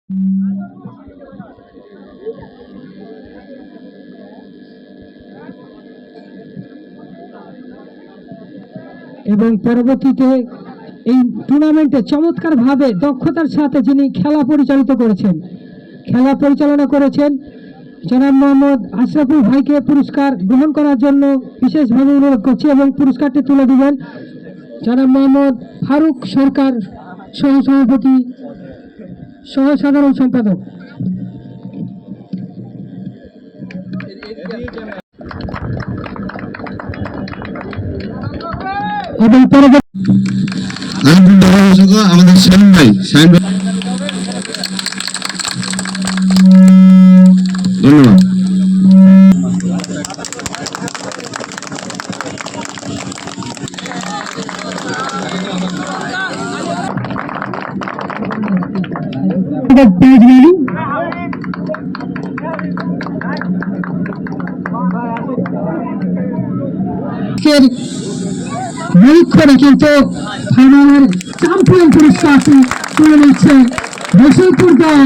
এবং পরবর্তীতে এই টুর্নামেন্টে চমৎকারভাবে দক্ষতার সাথে যিনি খেলা পরিচালনা করেছেন জনাব মোহাম্মদ আশরাফুল ভাইকে পুরস্কার গ্রহণ করার জন্য বিশেষভাবে অনুরোধ করছি এবং পুরস্কারটি তুলে দিবেন জনাব মোহাম্মদ ফারুক সরকার, সহসভাপতি সহ সাধারণ সম্পাদক। এবং আমাদের শাহিন ভাই ধন্যবাদ। নিরীক্ষণে কিন্তু ফাইনালের চ্যাম্পিয়ন পুরস্কারটি তুলে নিচ্ছে রসুলপুর দল।